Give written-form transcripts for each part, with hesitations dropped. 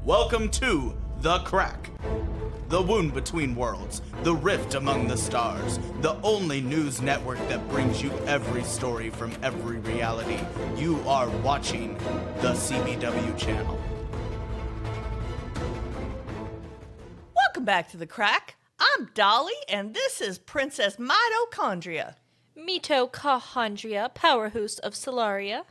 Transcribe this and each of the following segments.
Welcome to The Crack. The wound between worlds, the rift among the stars, the only news network that brings you every story from every reality. You are watching the CBW channel. Welcome back to The Crack. I'm Dolly, and this is Princess Mitochondria. Mitochondria, powerhouse of Solaria.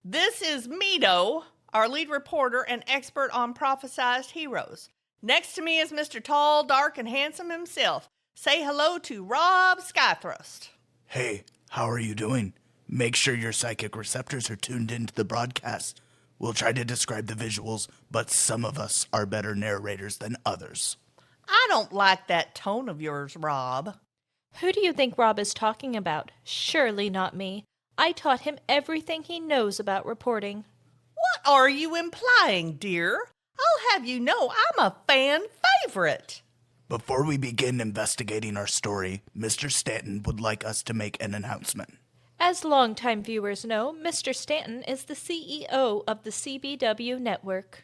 This is Mito, our lead reporter and expert on prophesized heroes. Next to me is Mr. Tall, Dark, and Handsome himself. Say hello to Rob Skythrust. Hey, how are you doing? Make sure your psychic receptors are tuned into the broadcast. We'll try to describe the visuals, but some of us are better narrators than others. I don't like that tone of yours, Rob. Who do you think Rob is talking about? Surely not me. I taught him everything he knows about reporting. What are you implying, dear? I'll have you know I'm a fan favorite. Before we begin investigating our story, Mr. Stanton would like us to make an announcement. As longtime viewers know, Mr. Stanton is the CEO of the CBW network.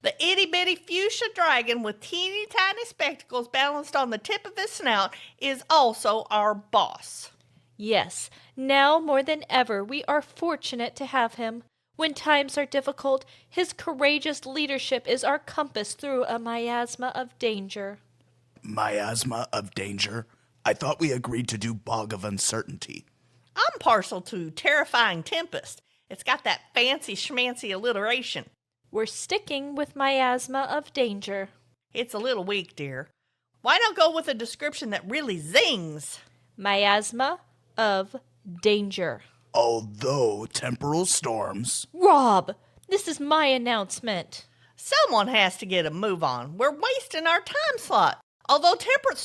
The itty-bitty fuchsia dragon with teeny tiny spectacles balanced on the tip of his snout is also our boss. Yes, now more than ever we are fortunate to have him. When times are difficult, his courageous leadership is our compass through a miasma of danger. Miasma of danger? I thought we agreed to do bog of uncertainty. I'm partial to terrifying tempest. It's got that fancy schmancy alliteration. We're sticking with miasma of danger. It's a little weak, dear. Why not go with a description that really zings? Miasma of danger. Although temporal storms... Rob, this is my announcement. Someone has to get a move on. We're wasting our time slot. Although temporal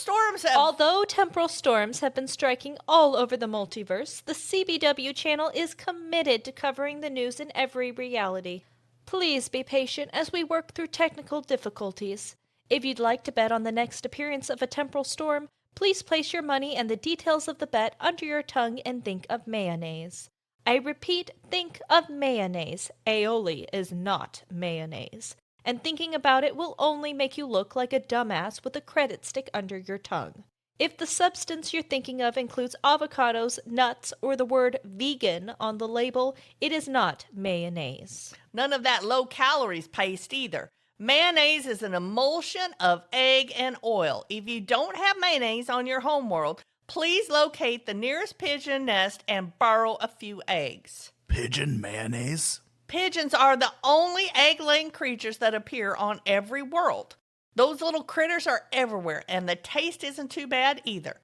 storms have been striking all over the multiverse, the CBW channel is committed to covering the news in every reality. Please be patient as we work through technical difficulties. If you'd like to bet on the next appearance of a temporal storm, please place your money and the details of the bet under your tongue and think of mayonnaise. I repeat, think of mayonnaise. Aioli is not mayonnaise. And thinking about it will only make you look like a dumbass with a credit stick under your tongue. If the substance you're thinking of includes avocados, nuts, or the word vegan on the label, it is not mayonnaise. None of that low-calories paste either. Mayonnaise is an emulsion of egg and oil. If you don't have mayonnaise on your homeworld, please locate the nearest pigeon nest and borrow a few eggs. Pigeon mayonnaise? Pigeons are the only egg-laying creatures that appear on every world. Those little critters are everywhere, and the taste isn't too bad either.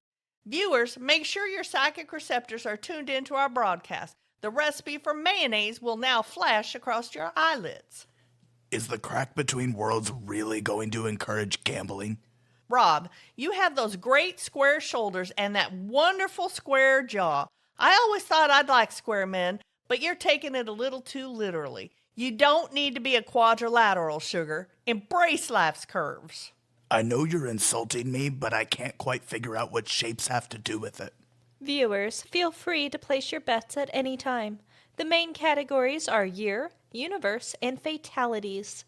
Viewers, make sure your psychic receptors are tuned into our broadcast. The recipe for mayonnaise will now flash across your eyelids. Is the crack between worlds really going to encourage gambling? Rob, you have those great square shoulders and that wonderful square jaw. I always thought I'd like square men, but you're taking it a little too literally. You don't need to be a quadrilateral, sugar. Embrace life's curves. I know you're insulting me, but I can't quite figure out what shapes have to do with it. Viewers, feel free to place your bets at any time. The main categories are year, universe, and fatalities.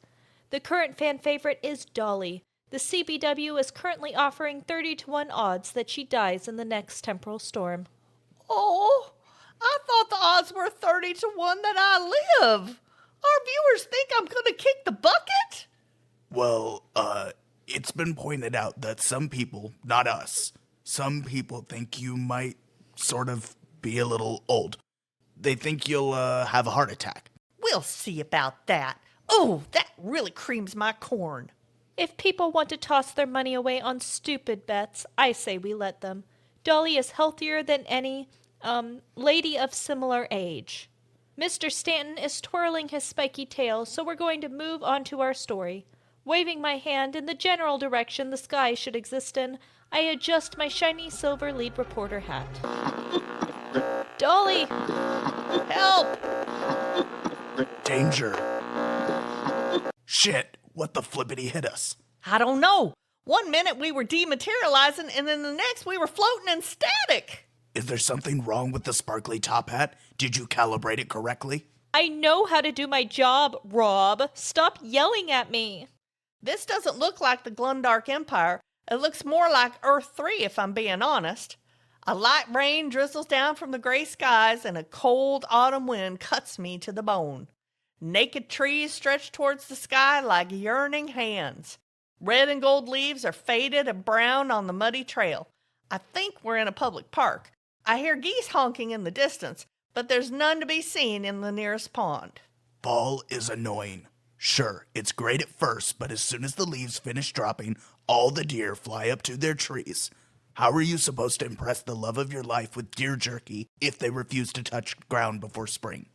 The current fan favorite is Dolly. The CBW is currently offering 30-1 odds that she dies in the next temporal storm. Oh, I thought the odds were 30-1 that I live. Our viewers think I'm going to kick the bucket? Well, it's been pointed out that some people, not us, some people think you might sort of be a little old. They think you'll have a heart attack. We'll see about that. Oh, that really creams my corn. If people want to toss their money away on stupid bets, I say we let them. Dolly is healthier than any, lady of similar age. Mr. Stanton is twirling his spiky tail, so we're going to move on to our story. Waving my hand in the general direction the sky should exist in, I adjust my shiny silver lead reporter hat. Dolly! Help! Danger. Shit, what the flippity hit us? I don't know. 1 minute we were dematerializing, and then the next we were floating in static. Is there something wrong with the sparkly top hat? Did you calibrate it correctly? I know how to do my job, Rob. Stop yelling at me. This doesn't look like the Glundark Empire. It looks more like Earth 3, if I'm being honest. A light rain drizzles down from the gray skies, and a cold autumn wind cuts me to the bone. Naked trees stretch towards the sky like yearning hands. Red and gold leaves are faded and brown on the muddy trail. I think we're in a public park. I hear geese honking in the distance, but there's none to be seen in the nearest pond. Fall is annoying. Sure, it's great at first, but as soon as the leaves finish dropping, all the deer fly up to their trees. How are you supposed to impress the love of your life with deer jerky if they refuse to touch ground before spring?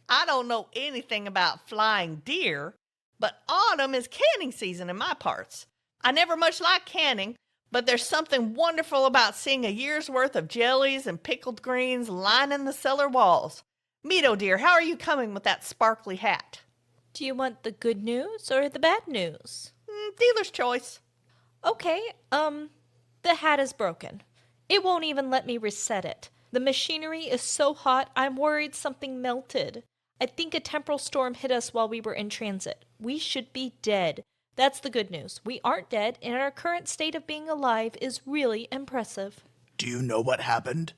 I don't know anything about flying deer, but autumn is canning season in my parts. I never much liked canning, but there's something wonderful about seeing a year's worth of jellies and pickled greens lining the cellar walls. Mito, dear, how are you coming with that sparkly hat? Do you want the good news or the bad news? Dealer's choice. Okay, the hat is broken. It won't even let me reset it. The machinery is so hot, I'm worried something melted. I think a temporal storm hit us while we were in transit. We should be dead. That's the good news. We aren't dead, and our current state of being alive is really impressive. Do you know what happened?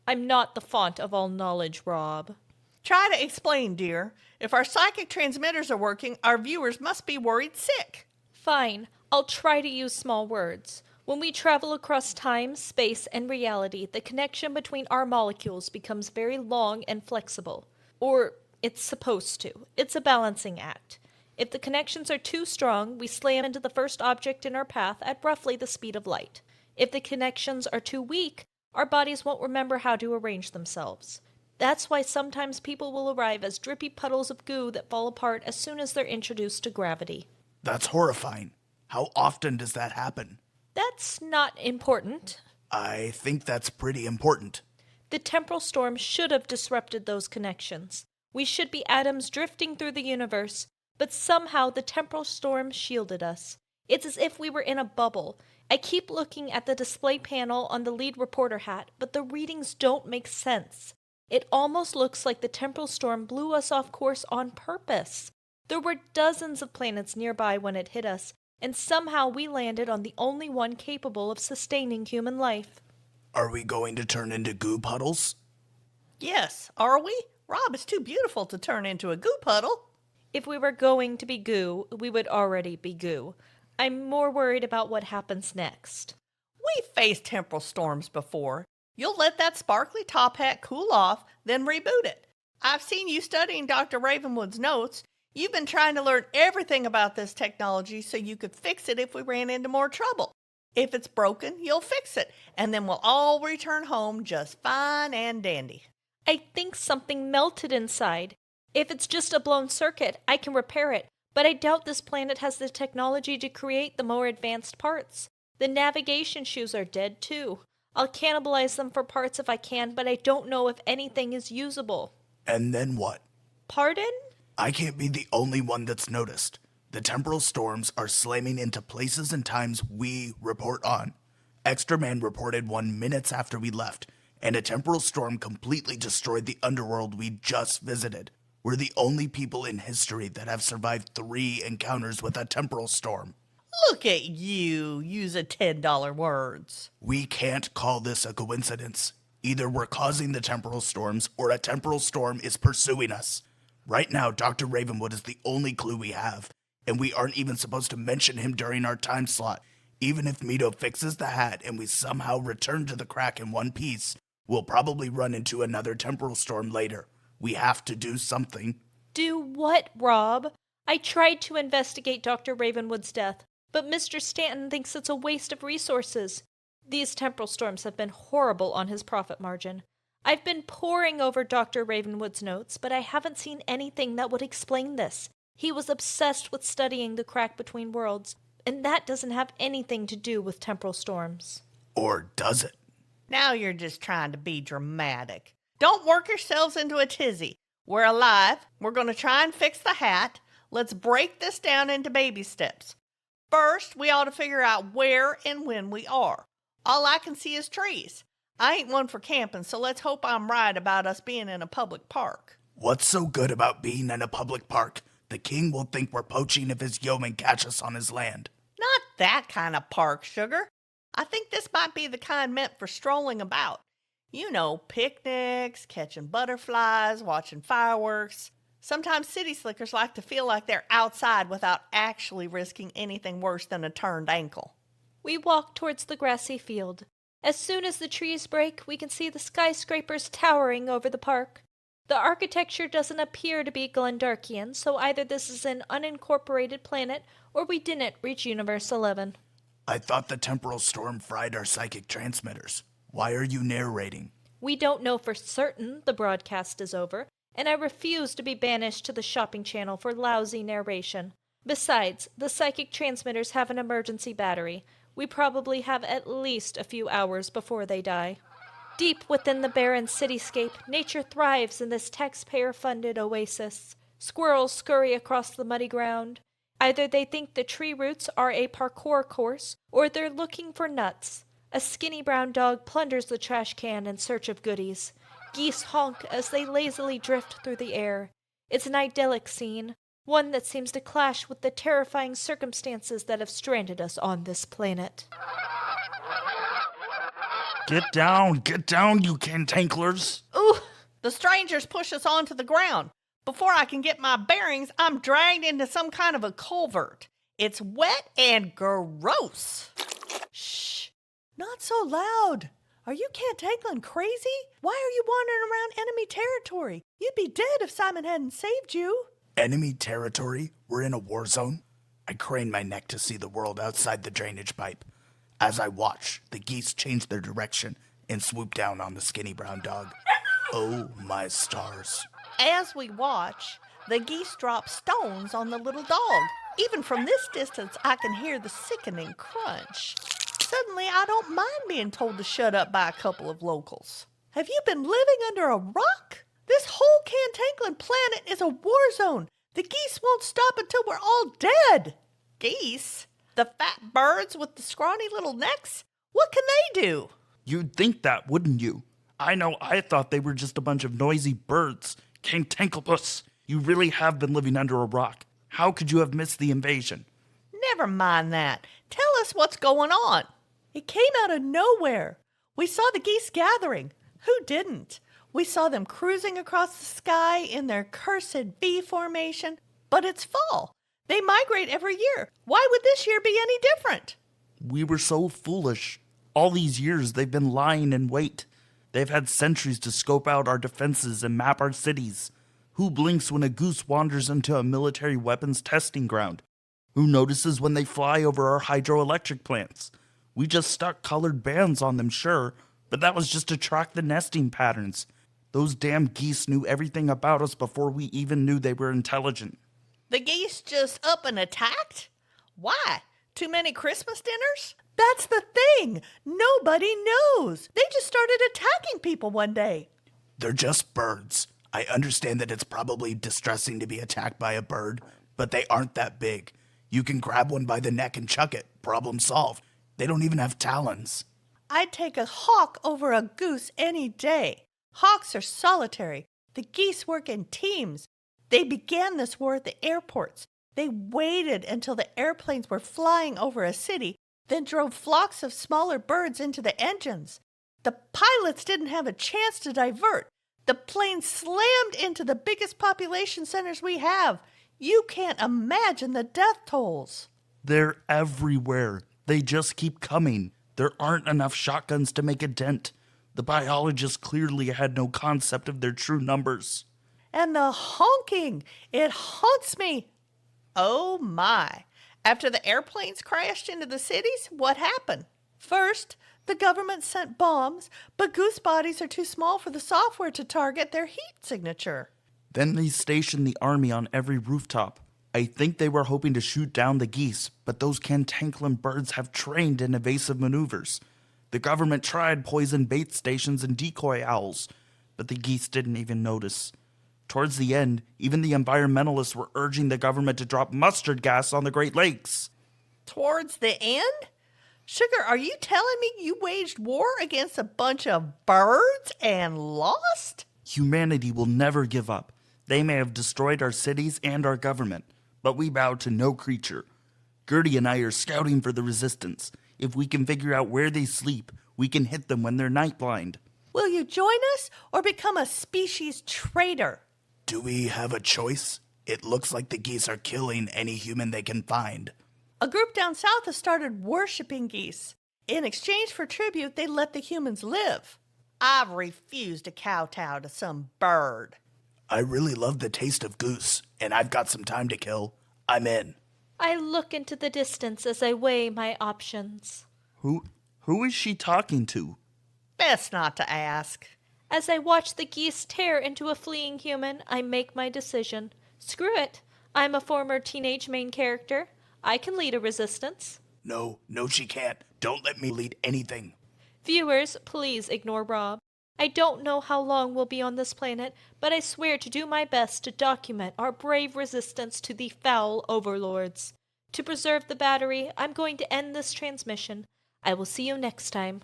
I'm not the font of all knowledge, Rob. Try to explain, dear. If our psychic transmitters are working, our viewers must be worried sick. Fine, I'll try to use small words. When we travel across time, space, and reality, the connection between our molecules becomes very long and flexible. Or it's supposed to. It's a balancing act. If the connections are too strong, we slam into the first object in our path at roughly the speed of light. If the connections are too weak, our bodies won't remember how to arrange themselves. That's why sometimes people will arrive as drippy puddles of goo that fall apart as soon as they're introduced to gravity. That's horrifying. How often does that happen? That's not important. I think that's pretty important. The temporal storm should have disrupted those connections. We should be atoms drifting through the universe, but somehow the temporal storm shielded us. It's as if we were in a bubble. I keep looking at the display panel on the lead reporter hat, but the readings don't make sense. It almost looks like the temporal storm blew us off course on purpose. There were dozens of planets nearby when it hit us, and somehow we landed on the only one capable of sustaining human life. Are we going to turn into goo puddles? Yes, are we? Rob is too beautiful to turn into a goo puddle. If we were going to be goo, we would already be goo. I'm more worried about what happens next. We've faced temporal storms before. You'll let that sparkly top hat cool off, then reboot it. I've seen you studying Dr. Ravenwood's notes. You've been trying to learn everything about this technology so you could fix it if we ran into more trouble. If it's broken, you'll fix it, and then we'll all return home just fine and dandy. I think something melted inside. If it's just a blown circuit, I can repair it, but I doubt this planet has the technology to create the more advanced parts. The navigation shoes are dead, too. I'll cannibalize them for parts if I can, but I don't know if anything is usable. And then what? Pardon? I can't be the only one that's noticed. The temporal storms are slamming into places and times we report on. Extra Man reported one minutes after we left, and a temporal storm completely destroyed the underworld we just visited. We're the only people in history that have survived 3 encounters with a temporal storm. Look at you, using $10 words. We can't call this a coincidence. Either we're causing the temporal storms or a temporal storm is pursuing us. Right now, Dr. Ravenwood is the only clue we have, and we aren't even supposed to mention him during our time slot. Even if Mito fixes the hat and we somehow return to the crack in one piece, we'll probably run into another temporal storm later. We have to do something. Do what, Rob? I tried to investigate Dr. Ravenwood's death, but Mr. Stanton thinks it's a waste of resources. These temporal storms have been horrible on his profit margin. I've been poring over Dr. Ravenwood's notes, but I haven't seen anything that would explain this. He was obsessed with studying the crack between worlds, and that doesn't have anything to do with temporal storms. Or does it? Now you're just trying to be dramatic. Don't work yourselves into a tizzy. We're alive. We're going to try and fix the hat. Let's break this down into baby steps. First, we ought to figure out where and when we are. All I can see is trees. I ain't one for camping, so let's hope I'm right about us being in a public park. What's so good about being in a public park? The king will think we're poaching if his yeomen catch us on his land. Not that kind of park, Sugar. I think this might be the kind meant for strolling about. You know, picnics, catching butterflies, watching fireworks. Sometimes city slickers like to feel like they're outside without actually risking anything worse than a turned ankle. We walk towards the grassy field. As soon as the trees break, we can see the skyscrapers towering over the park. The architecture doesn't appear to be Glendarkian, so either this is an unincorporated planet or we didn't reach Universe 11. I thought the temporal storm fried our psychic transmitters. Why are you narrating? We don't know for certain the broadcast is over, and I refuse to be banished to the shopping channel for lousy narration. Besides, the psychic transmitters have an emergency battery. We probably have at least a few hours before they die. Deep within the barren cityscape, nature thrives in this taxpayer-funded oasis. Squirrels scurry across the muddy ground. Either they think the tree roots are a parkour course, or they're looking for nuts. A skinny brown dog plunders the trash can in search of goodies. Geese honk as they lazily drift through the air. It's an idyllic scene, one that seems to clash with the terrifying circumstances that have stranded us on this planet. Get down, you cantanklers! Ooh, the strangers push us onto the ground. Before I can get my bearings, I'm dragged into some kind of a culvert. It's wet and gross. Shh, not so loud. Are you cantangling crazy? Why are you wandering around enemy territory? You'd be dead if Simon hadn't saved you. Enemy territory? We're in a war zone? I crane my neck to see the world outside the drainage pipe. As I watch, the geese change their direction and swoop down on the skinny brown dog. Oh, my stars. As we watch, the geese drop stones on the little dog. Even from this distance, I can hear the sickening crunch. Suddenly, I don't mind being told to shut up by a couple of locals. Have you been living under a rock? This whole cantangling planet is a war zone. The geese won't stop until we're all dead. Geese? The fat birds with the scrawny little necks? What can they do? You'd think that, wouldn't you? I thought they were just a bunch of noisy birds. Cantanklebus, you really have been living under a rock. How could you have missed the invasion? Never mind that. Tell us what's going on. It came out of nowhere. We saw the geese gathering. Who didn't? We saw them cruising across the sky in their cursed V formation. But it's fall. They migrate every year. Why would this year be any different? We were so foolish. All these years they've been lying in wait. They've had centuries to scope out our defenses and map our cities. Who blinks when a goose wanders into a military weapons testing ground? Who notices when they fly over our hydroelectric plants? We just stuck colored bands on them, sure, but that was just to track the nesting patterns. Those damn geese knew everything about us before we even knew they were intelligent. The geese just up and attacked? Why? Too many Christmas dinners? That's the thing. Nobody knows. They just started attacking people one day. They're just birds. I understand that it's probably distressing to be attacked by a bird, but they aren't that big. You can grab one by the neck and chuck it. Problem solved. They don't even have talons. I'd take a hawk over a goose any day. Hawks are solitary. The geese work in teams. They began this war at the airports. They waited until the airplanes were flying over a city, then drove flocks of smaller birds into the engines. The pilots didn't have a chance to divert. The plane slammed into the biggest population centers we have. You can't imagine the death tolls. They're everywhere. They just keep coming. There aren't enough shotguns to make a dent. The biologists clearly had no concept of their true numbers. And the honking, it haunts me. Oh my. After the airplanes crashed into the cities, what happened? First, the government sent bombs, but goose bodies are too small for the software to target their heat signature. Then they stationed the army on every rooftop. I think they were hoping to shoot down the geese, but those cantankerous birds have trained in evasive maneuvers. The government tried poison bait stations and decoy owls, but the geese didn't even notice. Towards the end, even the environmentalists were urging the government to drop mustard gas on the Great Lakes. Towards the end? Sugar, are you telling me you waged war against a bunch of birds and lost? Humanity will never give up. They may have destroyed our cities and our government, but we bow to no creature. Gertie and I are scouting for the resistance. If we can figure out where they sleep, we can hit them when they're night blind. Will you join us or become a species traitor? Do we have a choice? It looks like the geese are killing any human they can find. A group down south has started worshiping geese. In exchange for tribute, they let the humans live. I refuse to kowtow to some bird. I really love the taste of goose, and I've got some time to kill. I'm in. I look into the distance as I weigh my options. Who is she talking to? Best not to ask. As I watch the geese tear into a fleeing human, I make my decision. Screw it. I'm a former teenage main character. I can lead a resistance. No, she can't. Don't let me lead anything. Viewers, please ignore Rob. I don't know how long we'll be on this planet, but I swear to do my best to document our brave resistance to the foul overlords. To preserve the battery, I'm going to end this transmission. I will see you next time.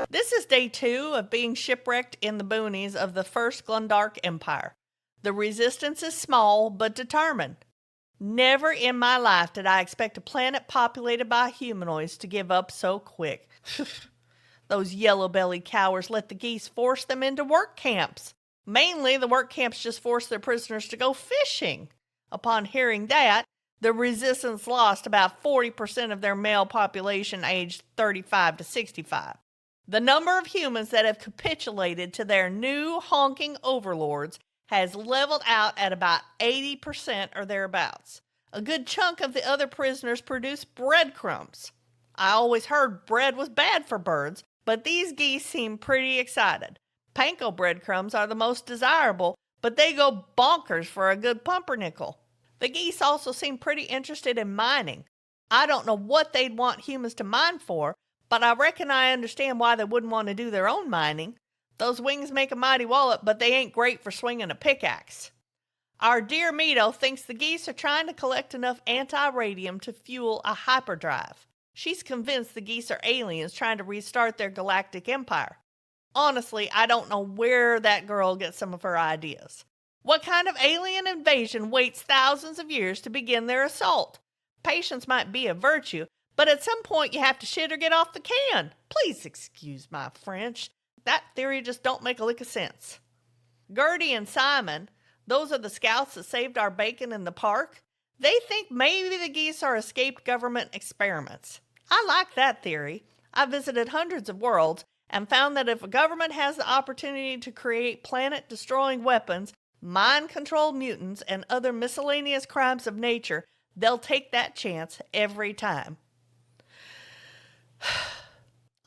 This is day 2 of being shipwrecked in the boonies of the First Glundark Empire. The resistance is small but determined. Never in my life did I expect a planet populated by humanoids to give up so quick. Those yellow-bellied cowards let the geese force them into work camps. Mainly, the work camps just forced their prisoners to go fishing. Upon hearing that, the resistance lost about 40% of their male population aged 35 to 65. The number of humans that have capitulated to their new honking overlords has leveled out at about 80% or thereabouts. A good chunk of the other prisoners produce breadcrumbs. I always heard bread was bad for birds, but these geese seem pretty excited. Panko breadcrumbs are the most desirable, but they go bonkers for a good pumpernickel. The geese also seem pretty interested in mining. I don't know what they'd want humans to mine for, but I reckon I understand why they wouldn't want to do their own mining. Those wings make a mighty wallop, but they ain't great for swinging a pickaxe. Our dear Mito thinks the geese are trying to collect enough anti-radium to fuel a hyperdrive. She's convinced the geese are aliens trying to restart their galactic empire. Honestly, I don't know where that girl gets some of her ideas. What kind of alien invasion waits thousands of years to begin their assault? Patience might be a virtue, but at some point you have to shit or get off the can. Please excuse my French. That theory just don't make a lick of sense. Gertie and Simon, those are the scouts that saved our bacon in the park. They think maybe the geese are escaped government experiments. I like that theory. I visited hundreds of worlds and found that if a government has the opportunity to create planet-destroying weapons, mind-controlled mutants, and other miscellaneous crimes of nature, they'll take that chance every time.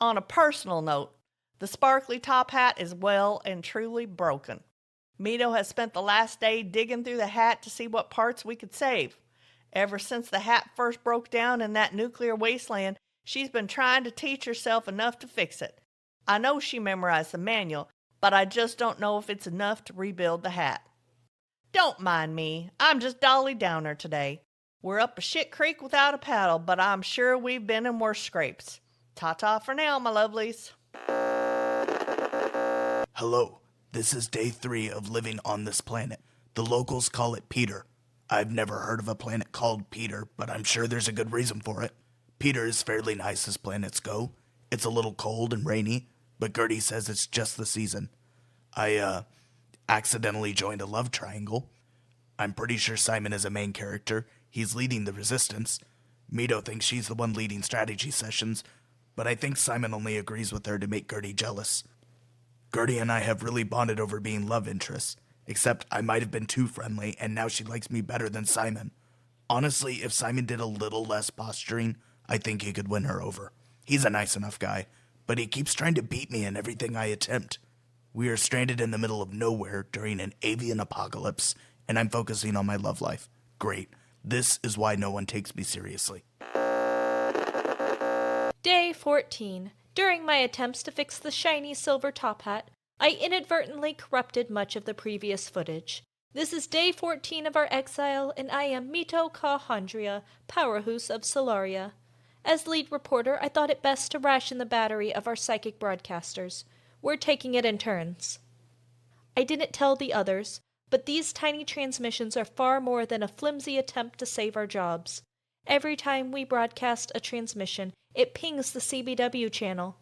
On a personal note, the sparkly top hat is well and truly broken. Mito has spent the last day digging through the hat to see what parts we could save. Ever since the hat first broke down in that nuclear wasteland, she's been trying to teach herself enough to fix it. I know she memorized the manual, but I just don't know if it's enough to rebuild the hat. Don't mind me, I'm just Dolly Downer today. We're up a shit creek without a paddle, but I'm sure we've been in worse scrapes. Ta-ta for now, my lovelies. Hello, this is day 3 of living on this planet. The locals call it Peter. I've never heard of a planet called Peter, but I'm sure there's a good reason for it. Peter is fairly nice as planets go. It's a little cold and rainy, but Gertie says it's just the season. I, accidentally joined a love triangle. I'm pretty sure Simon is a main character. He's leading the resistance. Mito thinks she's the one leading strategy sessions, but I think Simon only agrees with her to make Gertie jealous. Gertie and I have really bonded over being love interests, except I might have been too friendly, and now she likes me better than Simon. Honestly, if Simon did a little less posturing, I think he could win her over. He's a nice enough guy, but he keeps trying to beat me in everything I attempt. We are stranded in the middle of nowhere during an avian apocalypse, and I'm focusing on my love life. Great. This is why no one takes me seriously. Day 14. During my attempts to fix the shiny silver top hat, I inadvertently corrupted much of the previous footage. This is day 14 of our exile, and I am Mito Kahondria, powerhouse of Solaria. As lead reporter, I thought it best to ration the battery of our psychic broadcasters. We're taking it in turns. I didn't tell the others, but these tiny transmissions are far more than a flimsy attempt to save our jobs. Every time we broadcast a transmission, it pings the CBW channel.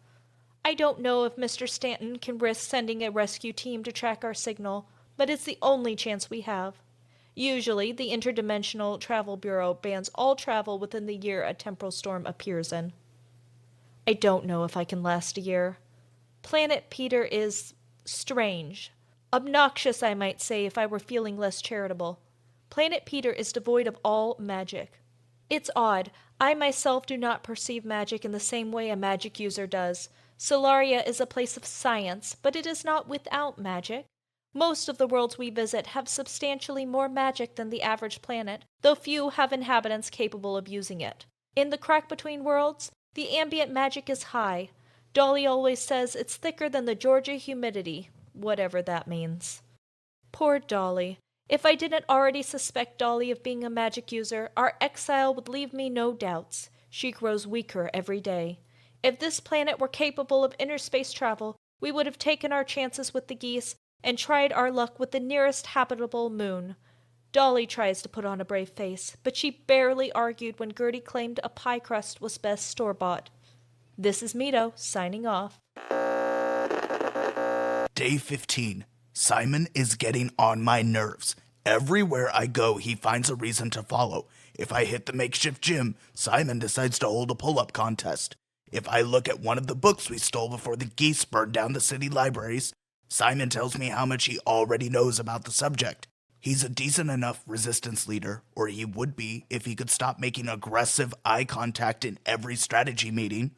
I don't know if Mr. Stanton can risk sending a rescue team to track our signal, but it's the only chance we have. Usually, the Interdimensional Travel Bureau bans all travel within the year a temporal storm appears in. I don't know if I can last a year. Planet Peter is strange. Obnoxious, I might say, if I were feeling less charitable. Planet Peter is devoid of all magic. It's odd. I myself do not perceive magic in the same way a magic user does. Solaria is a place of science, but it is not without magic. Most of the worlds we visit have substantially more magic than the average planet, though few have inhabitants capable of using it. In the crack between worlds, the ambient magic is high. Dolly always says it's thicker than the Georgia humidity, whatever that means. Poor Dolly. If I didn't already suspect Dolly of being a magic user, our exile would leave me no doubts. She grows weaker every day. If this planet were capable of interspace travel, we would have taken our chances with the geese and tried our luck with the nearest habitable moon. Dolly tries to put on a brave face, but she barely argued when Gertie claimed a pie crust was best store-bought. This is Mito, signing off. Day 15. Simon is getting on my nerves. Everywhere I go, he finds a reason to follow. If I hit the makeshift gym, Simon decides to hold a pull-up contest. If I look at one of the books we stole before the geese burned down the city libraries, Simon tells me how much he already knows about the subject. He's a decent enough resistance leader, or he would be if he could stop making aggressive eye contact in every strategy meeting.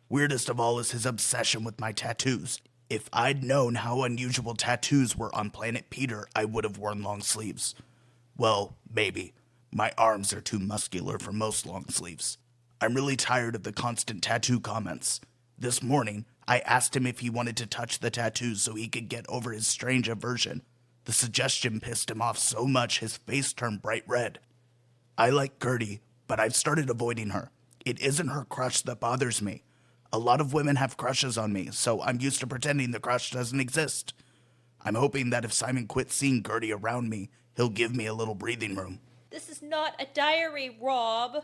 Weirdest of all is his obsession with my tattoos. If I'd known how unusual tattoos were on Planet Peter, I would have worn long sleeves. Well, maybe. My arms are too muscular for most long sleeves. I'm really tired of the constant tattoo comments. This morning, I asked him if he wanted to touch the tattoos so he could get over his strange aversion. The suggestion pissed him off so much his face turned bright red. I like Gertie, but I've started avoiding her. It isn't her crush that bothers me. A lot of women have crushes on me, so I'm used to pretending the crush doesn't exist. I'm hoping that if Simon quits seeing Gertie around me, he'll give me a little breathing room. This is not a diary, Rob.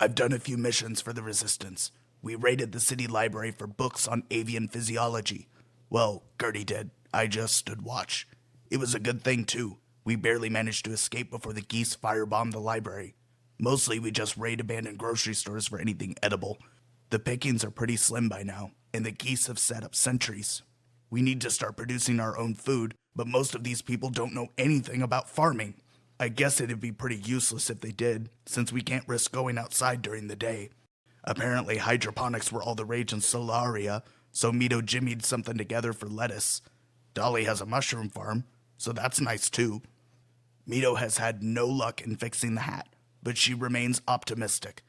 I've done a few missions for the Resistance. We raided the city library for books on avian physiology. Well, Gertie did. I just stood watch. It was a good thing, too. We barely managed to escape before the geese firebombed the library. Mostly we just raid abandoned grocery stores for anything edible. The pickings are pretty slim by now, and the geese have set up sentries. We need to start producing our own food, but most of these people don't know anything about farming. I guess it'd be pretty useless if they did, since we can't risk going outside during the day. Apparently hydroponics were all the rage in Solaria, so Mito jimmied something together for lettuce. Dolly has a mushroom farm, so that's nice too. Mito has had no luck in fixing the hat, but she remains optimistic.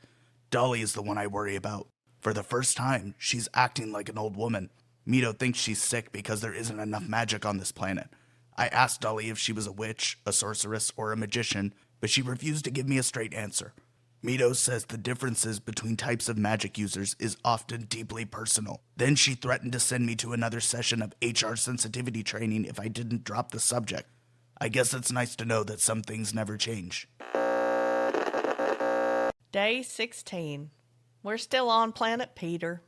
Dolly is the one I worry about. For the first time, she's acting like an old woman. Mito thinks she's sick because there isn't enough magic on this planet. I asked Dolly if she was a witch, a sorceress, or a magician, but she refused to give me a straight answer. Mito says the differences between types of magic users is often deeply personal. Then she threatened to send me to another session of HR sensitivity training if I didn't drop the subject. I guess it's nice to know that some things never change. Day 16. We're still on Planet Peter.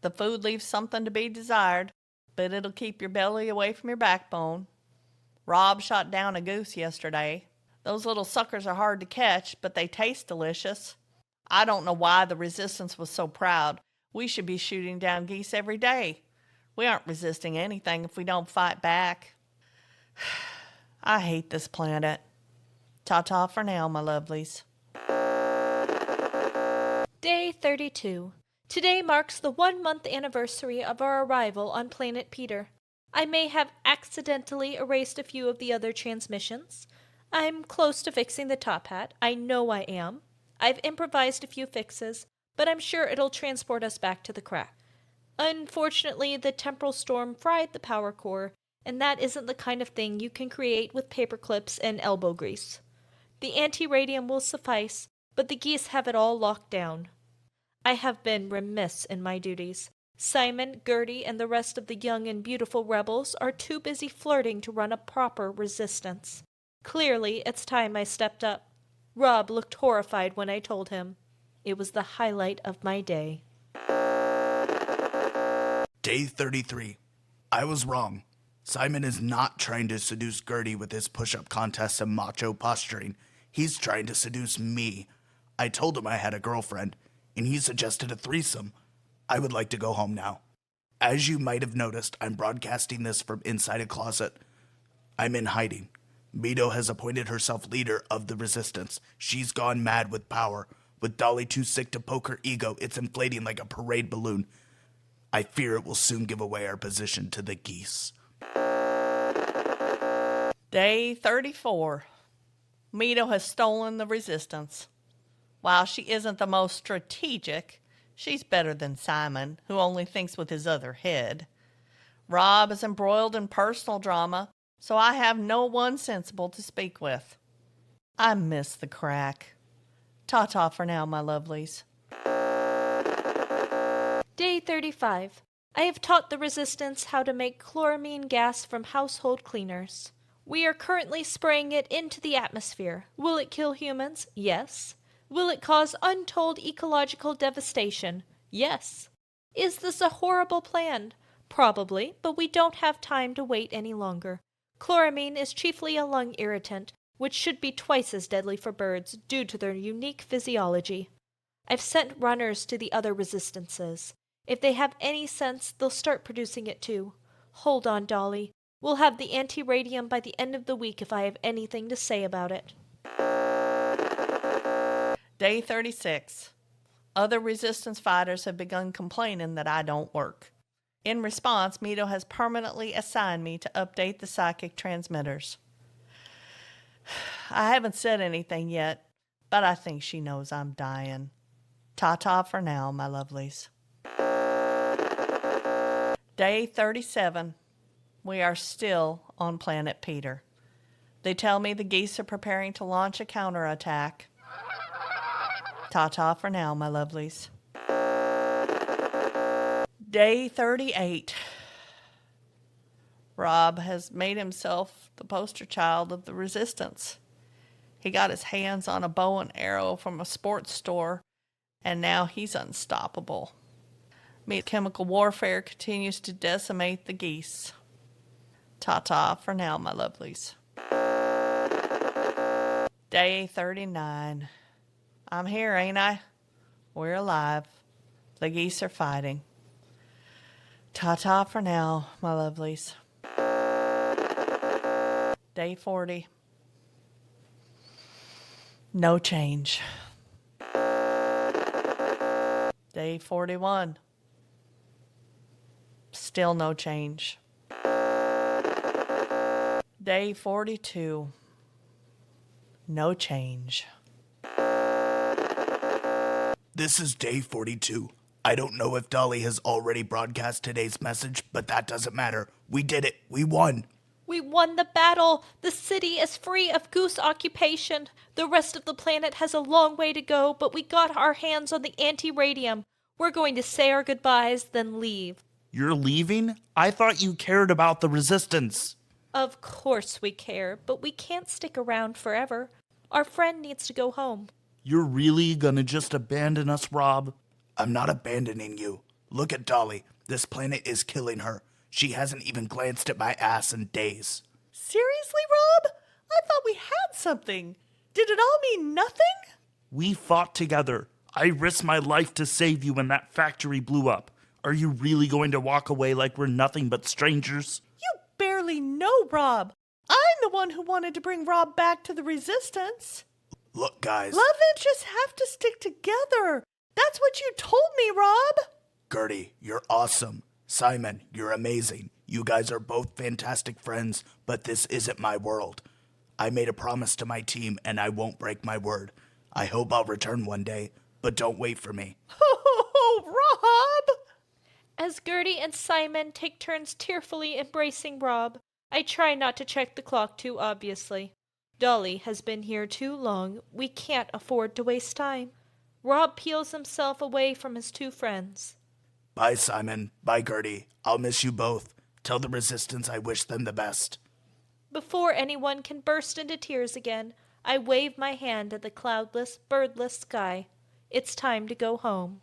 The food leaves something to be desired, but it'll keep your belly away from your backbone. Rob shot down a goose yesterday. Those little suckers are hard to catch, but they taste delicious. I don't know why the Resistance was so proud. We should be shooting down geese every day. We aren't resisting anything if we don't fight back. I hate this planet. Ta-ta for now, my lovelies. Day 32. Today marks the 1-month anniversary of our arrival on Planet Peter. I may have accidentally erased a few of the other transmissions. I'm close to fixing the top hat. I know I am. I've improvised a few fixes, but I'm sure it'll transport us back to the crack. Unfortunately, the temporal storm fried the power core, and that isn't the kind of thing you can create with paper clips and elbow grease. The anti-radium will suffice, but the geese have it all locked down. I have been remiss in my duties. Simon, Gertie, and the rest of the young and beautiful rebels are too busy flirting to run a proper resistance. Clearly, it's time I stepped up. Rob looked horrified when I told him. It was the highlight of my day. Day 33. I was wrong. Simon is not trying to seduce Gertie with his push-up contests and macho posturing. He's trying to seduce me. I told him I had a girlfriend, and he suggested a threesome. I would like to go home now. As you might have noticed, I'm broadcasting this from inside a closet. I'm in hiding. Mito has appointed herself leader of the resistance. She's gone mad with power. With Dolly too sick to poke her ego, it's inflating like a parade balloon. I fear it will soon give away our position to the Geese. Day 34. Mito has stolen the resistance. While she isn't the most strategic, she's better than Simon, who only thinks with his other head. Rob is embroiled in personal drama, so I have no one sensible to speak with. I miss the crack. Ta-ta for now, my lovelies. Day 35. I have taught the resistance how to make chloramine gas from household cleaners. We are currently spraying it into the atmosphere. Will it kill humans? Yes. Will it cause untold ecological devastation? Yes. Is this a horrible plan? Probably, but we don't have time to wait any longer. Chloramine is chiefly a lung irritant, which should be twice as deadly for birds due to their unique physiology. I've sent runners to the other resistances. If they have any sense, they'll start producing it too. Hold on, Dolly. We'll have the anti-radium by the end of the week if I have anything to say about it. Day 36. Other resistance fighters have begun complaining that I don't work. In response, Mito has permanently assigned me to update the psychic transmitters. I haven't said anything yet, but I think she knows I'm dying. Ta-ta for now, my lovelies. Day 37. We are still on planet Peter. They tell me the geese are preparing to launch a counterattack. Ta-ta for now, my lovelies. Day 38. Rob has made himself the poster child of the resistance. He got his hands on a bow and arrow from a sports store, and now he's unstoppable. Chemical warfare continues to decimate the geese. Ta-ta for now, my lovelies. Day 39. I'm here, ain't I? We're alive. The geese are fighting. Ta-ta for now, my lovelies. Day 40. No change. Day 41. Still no change. Day 42. No change. This is day 42. I don't know if Dolly has already broadcast today's message, but that doesn't matter. We did it. We won. We won the battle! The city is free of goose occupation. The rest of the planet has a long way to go, but we got our hands on the anti-radium. We're going to say our goodbyes, then leave. You're leaving? I thought you cared about the resistance. Of course we care, but we can't stick around forever. Our friend needs to go home. You're really gonna just abandon us, Rob? I'm not abandoning you. Look at Dolly. This planet is killing her. She hasn't even glanced at my ass in days. Seriously, Rob? I thought we had something. Did it all mean nothing? We fought together. I risked my life to save you when that factory blew up. Are you really going to walk away like we're nothing but strangers? You barely know Rob. I'm the one who wanted to bring Rob back to the resistance. Look, guys. Love interests have to stick together. That's what you told me, Rob. Gertie, you're awesome. Simon, you're amazing. You guys are both fantastic friends, but this isn't my world. I made a promise to my team, and I won't break my word. I hope I'll return one day, but don't wait for me. Oh, Rob! As Gertie and Simon take turns tearfully embracing Rob, I try not to check the clock too obviously. Dolly has been here too long. We can't afford to waste time. Rob peels himself away from his two friends. Bye, Simon. Bye, Gertie. I'll miss you both. Tell the Resistance I wish them the best. Before anyone can burst into tears again, I wave my hand at the cloudless, birdless sky. It's time to go home.